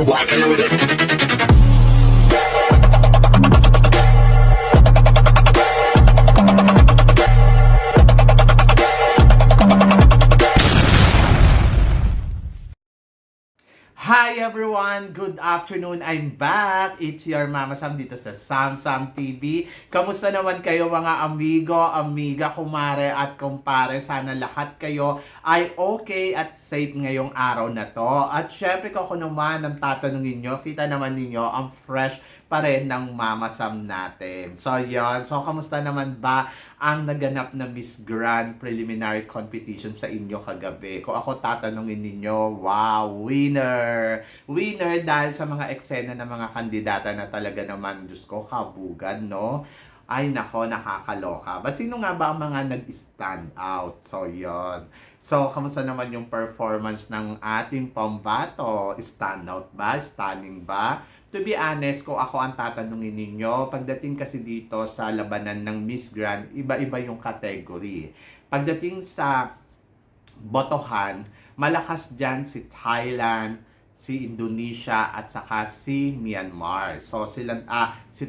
walking with it. Hi everyone! Good afternoon! I'm back! It's your Mama Sam dito sa Sam TV. Kamusta naman kayo mga amigo, amiga, kumare at kumpare? Sana lahat kayo ay okay at safe ngayong araw na to. At syempre ako naman ang tatanungin nyo, kita naman ninyo ang fresh pa rin ng Mama Sam natin. So yon, so kamusta naman ba ang naganap na Miss Grand Preliminary Competition sa inyo kagabi? Kung ako tatanungin ninyo, wow, winner! Winner dahil sa mga eksena ng mga kandidata na talaga naman, Diyos ko, kabugan, no? Ay nako, nakakaloka. But sino nga ba ang mga nag-stand out? So, yon. So, kamusta naman yung performance ng ating pambato? Stand out ba? Stunning ba? To be honest, kung ako ang tatanungin ninyo, pagdating kasi dito sa labanan ng Miss Grand, iba-iba yung category. Pagdating sa botohan, malakas dyan si Thailand, si Indonesia at saka si Myanmar. So si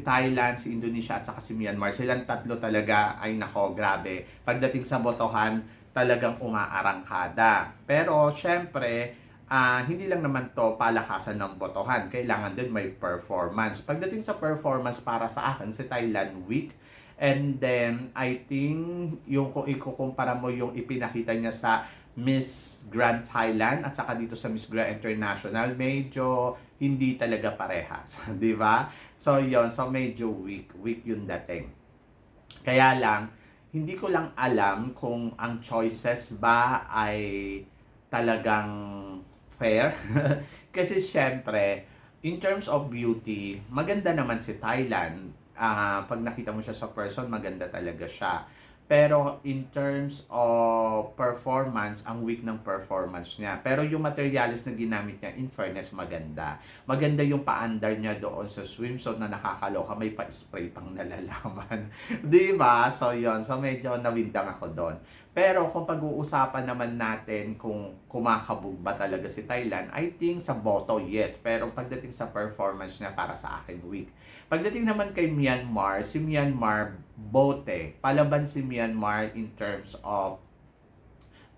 Thailand, si Indonesia at saka si Myanmar, silang tatlo talaga ay nako, grabe. Pagdating sa botohan, talagang umaarangkada. Pero syempre, hindi lang naman to palakasan ng botohan. Kailangan din may performance. Pagdating sa performance, para sa akin, si Thailand weak. And then, I think, yung kung ikukumpara mo yung ipinakita niya sa Miss Grand Thailand at saka dito sa Miss Grand International, medyo hindi talaga parehas. Di ba? So, yon. So, medyo weak. Weak yung dating. Kaya lang, hindi ko lang alam kung ang choices ba ay talagang fair. Kasi syempre, in terms of beauty, maganda naman si Thailand. Pag nakita mo siya sa person, maganda talaga siya. Pero in terms of performance, ang weak ng performance niya. Pero yung materials na ginamit niya, in fairness, maganda. Maganda yung paandar niya doon sa swimsuit na nakakaloka. May pa-spray pang nalalaman. Di ba? So, yon. So, medyo nawindang ako doon. Pero kung pag-uusapan naman natin kung kumakabog ba talaga si Thailand, I think sa boto, yes. Pero pagdating sa performance niya, para sa akin, weak. Pagdating naman kay Myanmar, si Myanmar, bote. Palaban si Myanmar in terms of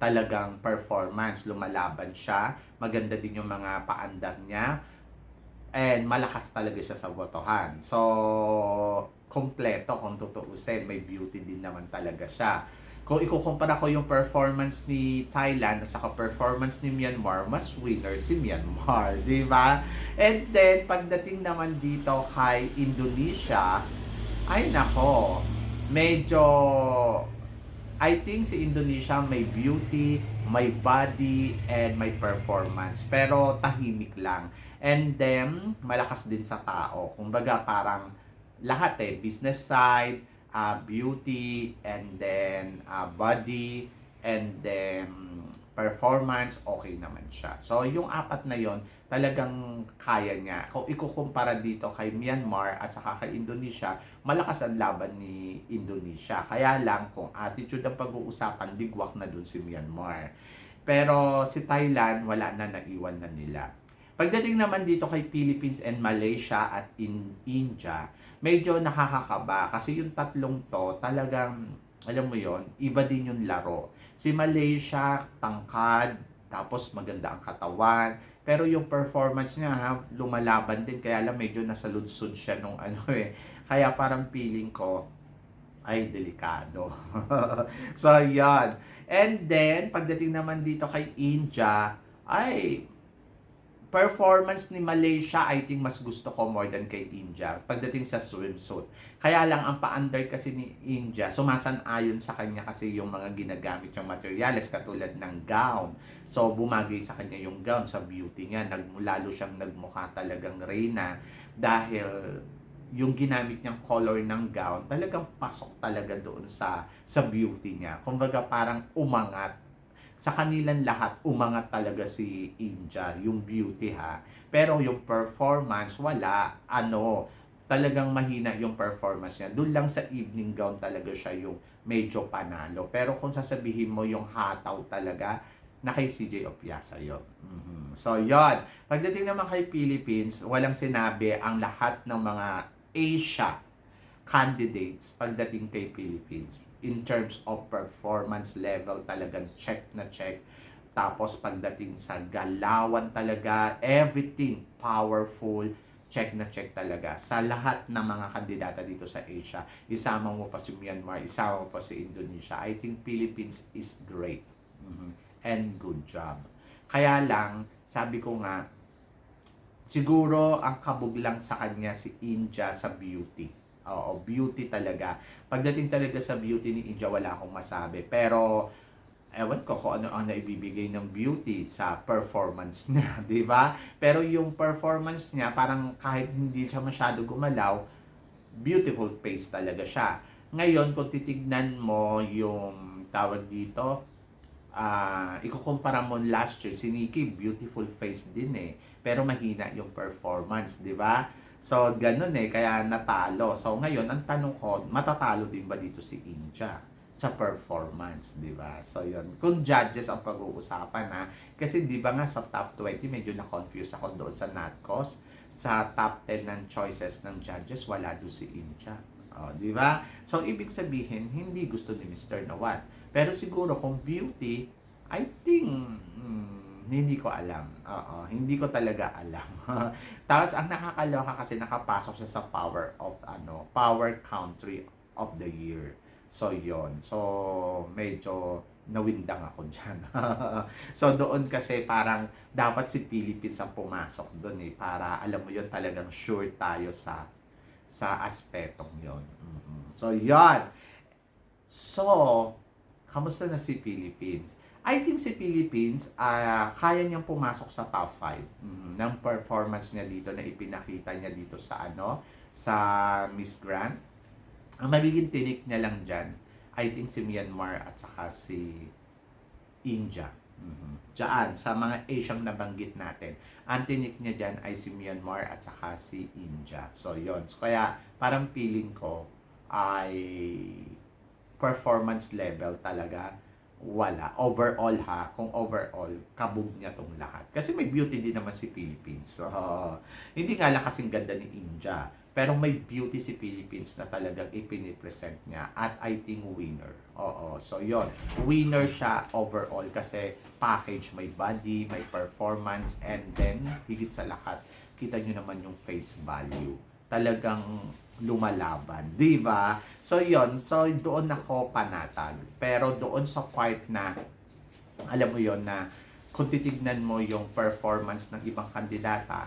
talagang performance. Lumalaban siya. Maganda din yung mga paandar niya. And malakas talaga siya sa botohan. So, kompleto kung tutuusin. May beauty din naman talaga siya. Kung ikukumpara ko yung performance ni Thailand at saka performance ni Myanmar, mas winner si Myanmar, di ba? And then, pagdating naman dito kay Indonesia, ay nako, medyo, I think si Indonesia may beauty, may body, and may performance. Pero tahimik lang. And then, malakas din sa tao. Kumbaga, parang lahat business side, beauty, and then body, and then performance, okay naman siya. So, yung apat na yon talagang kaya niya. Kung ikukumpara dito kay Myanmar at saka kay Indonesia, malakas ang laban ni Indonesia. Kaya lang, kung attitude ang pag-uusapan, digwak na dun si Myanmar. Pero si Thailand, wala na, naiwan na nila. Pagdating naman dito kay Philippines and Malaysia at India, medyo nakakakaba kasi yung tatlong to talagang, alam mo yon, iba din yung laro. Si Malaysia, tangkad, tapos maganda ang katawan, pero yung performance niya, lumalaban din, kaya lang medyo nasaludsod siya nung kaya parang feeling ko, ay delikado. So, yan. And then, pagdating naman dito kay India, ay performance ni Malaysia, I think mas gusto ko more than kay India pagdating sa swimsuit. Kaya lang ang pa-under kasi ni India, sumasan-ayon sa kanya kasi yung mga ginagamit yung materials katulad ng gown. So bumagay sa kanya yung gown sa beauty niya, lalo siyang nagmukha talagang reyna dahil yung ginamit niyang color ng gown talagang pasok talaga doon sa beauty niya. Kumbaga parang umangat sa kanilang lahat, umangat talaga si India, yung beauty ha. Pero yung performance, wala. Talagang mahina yung performance niya. Doon lang sa evening gown talaga siya yung medyo panalo. Pero kung sasabihin mo yung hataw talaga, na kay CJ Opiasa yun. So, yon. Pagdating naman kay Philippines, walang sinabi ang lahat ng mga Asia candidates pagdating kay Philippines. In terms of performance level, talagang check na check. Tapos pagdating sa galawan talaga, everything powerful, check na check talaga. Sa lahat ng mga kandidata dito sa Asia, isama mo pa si Myanmar, isama mo pa si Indonesia. I think Philippines is great. And good job. Kaya lang, sabi ko nga, siguro ang kabog lang sa kanya si India sa beauty. Oo, beauty talaga. Pagdating talaga sa beauty ni India, wala akong masabi. Pero, ewan ko kung ano ang naibibigay ng beauty sa performance niya, di ba? Pero yung performance niya, parang kahit hindi siya masyado gumalaw, beautiful face talaga siya. Ngayon, kung titignan mo yung tawag dito, ikukumpara mo last year, si Nikki, beautiful face din eh. Pero mahina yung performance, di ba? So, ganun eh, kaya natalo. So, ngayon, ang tanong ko, matatalo din ba dito si India sa performance, di ba? So, yun. Kung judges ang pag-uusapan ha, kasi di ba nga sa top 20, medyo na-confuse ako doon sa NatCos. Sa top 10 ng choices ng judges, wala doon si India. Oh, di ba? So, ibig sabihin, hindi gusto ni Mr. Nawat. Pero siguro kung beauty, I think, hindi ko alam. Oo, hindi ko talaga alam. Tapos ang nakakaloka kasi nakapasok siya sa power country of the year. So yon. So medyo nawindang ako diyan. So doon kasi parang dapat si Philippines ang pumasok doon eh para alam mo yon talagang sure tayo sa aspetong yon. So yon. So kamusta na si Philippines? I think si Philippines, kaya niyang pumasok sa top 5 ng performance niya dito na ipinakita niya dito sa sa Miss Grand. Ang magiging tinik niya lang dyan, I think si Myanmar at saka si India. Diyan, sa mga Asian nabanggit natin, ang tinik niya dyan ay si Myanmar at saka si India. So, yon. So, kaya parang feeling ko ay performance level talaga wala. Overall ha, kung overall, kabog niya tong lahat. Kasi may beauty din naman si Philippines. So, hindi nga lang kasing ganda ni India. Pero may beauty si Philippines na talagang ipinipresent niya. At I think winner. Oo. So, yon. Winner siya overall kasi package, may body, may performance, and then, higit sa lahat, kita nyo naman yung face value. Talagang lumalaban, di ba? So yon, so doon ako panatag. Pero doon sa part na alam mo yon na kung titignan mo yung performance ng ibang kandidata,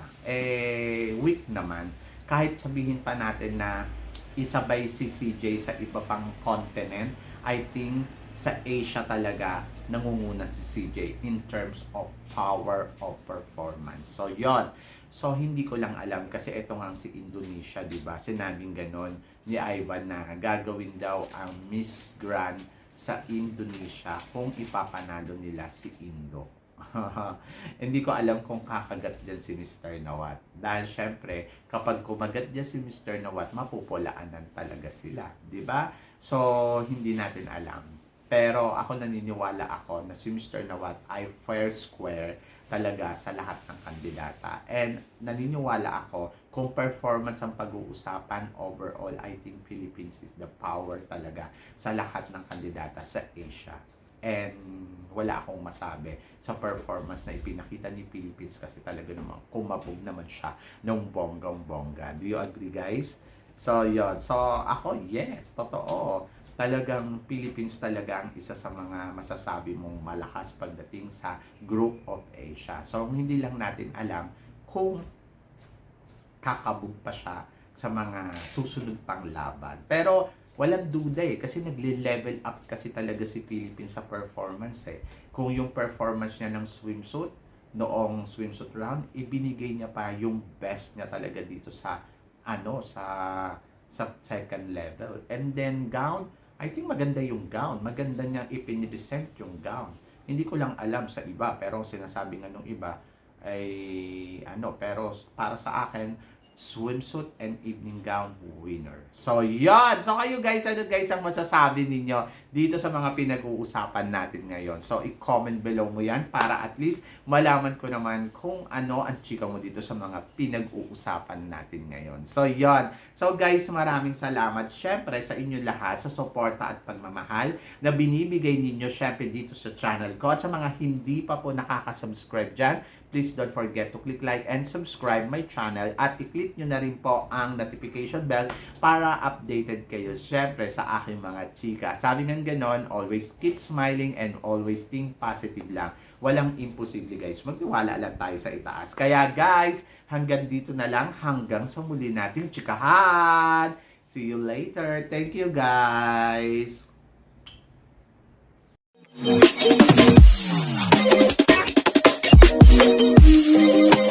weak naman. Kahit sabihin pa natin na isabay si CJ sa iba pang continent, I think sa Asia talaga nangunguna si CJ in terms of power of performance. So yon. So, hindi ko lang alam kasi ito nga si Indonesia, di ba? Sinabing ganon ni Ivan na gagawin daw ang Miss Grand sa Indonesia kung ipapanalo nila si Indo. Hindi ko alam kung kakagat dyan si Mr. Nawat. Dahil syempre, kapag kumagat dyan si Mr. Nawat, mapupulaanan talaga sila. Di ba? So, hindi natin alam. Pero ako naniniwala ako na si Mr. Nawat ay fair square talaga sa lahat ng kandidata. And naniniwala ako kung performance ang pag-uusapan overall, I think Philippines is the power talaga sa lahat ng kandidata sa Asia. And wala akong masabi sa performance na ipinakita ni Philippines kasi talaga namang kumabog naman siya ng bonggang-bongga. Do you agree, guys? So, yun. So, ako, yes, totoo. Talagang Philippines talaga ang isa sa mga masasabi mong malakas pagdating sa Group of Asia. So, hindi lang natin alam kung kakabog pa siya sa mga susunod pang laban. Pero, walang duda eh, kasi nagle-level up kasi talaga si Philippines sa performance eh. Kung yung performance niya ng swimsuit, noong swimsuit round, ibinigay niya pa yung best niya talaga dito sa sa second level. And then gown, I think maganda yung gown. Maganda niyang ipinipresent yung gown. Hindi ko lang alam sa iba, pero sinasabi nga nung iba ay pero para sa akin, swimsuit and evening gown winner. So, yan. So, kayo guys, ano guys ang masasabi ninyo dito sa mga pinag-uusapan natin ngayon? So, i-comment below mo yan para at least malaman ko naman kung ano ang chika mo dito sa mga pinag-uusapan natin ngayon. So, yan. So, guys, maraming salamat syempre sa inyo lahat sa suporta at pagmamahal na binibigay ninyo syempre dito sa channel ko. At sa mga hindi pa po nakaka-subscribe dyan, please don't forget to click like and subscribe my channel at i-click nyo na rin po ang notification bell para updated kayo syempre sa aking mga chika. Sabi ng ganon, always keep smiling and always think positive lang. Walang imposible guys. Magtiwala lang tayo sa itaas. Kaya guys, hanggang dito na lang. Hanggang sa muli nating chikahan. See you later. Thank you guys. Thank you.